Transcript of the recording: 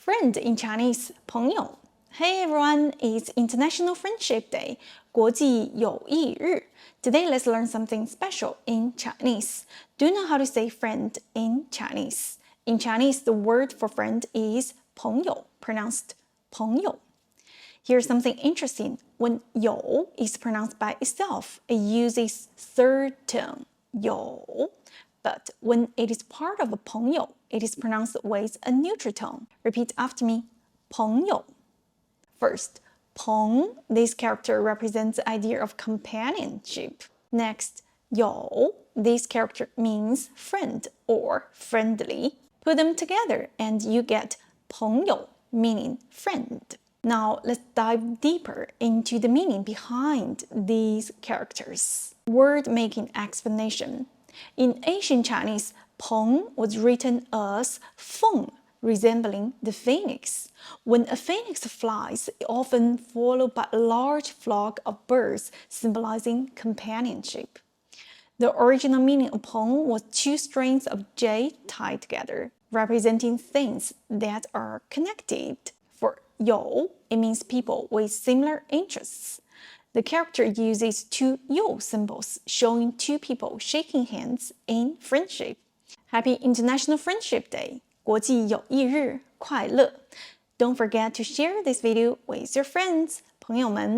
friend in Chinese? 朋友. Hey everyone, it's International Friendship Day, 国际友谊日. Today let's learn something special in Chinese. Do you know how to say friend in Chinese? In Chinese, the word for friend is 朋友, pronounced 朋友. Here's something interesting. When 友 is pronounced by itself, it uses third tone, 友. But when it is part of a 朋友, it is pronounced with a neutral tone. Repeat after me, 朋友. First, 朋, this character represents the idea of companionship. Next, 友, this character means friend or friendly. Put them together and you get 朋友, meaning friend. Now let's dive deeper into the meaning behind these characters. Word-making explanation. In ancient Chinese, 鹏 was written as 凤, resembling the phoenix. When a phoenix flies, it often followed by a large flock of birds, symbolizing companionship. The original meaning of 鹏 was two strings of jade tied together, representing things that are connected. For 友, it means people with similar interests. The character uses two 友 symbols, showing two people shaking hands in friendship. Happy International Friendship Day! 国际友谊日快乐! Don't forget to share this video with your friends, 朋友们.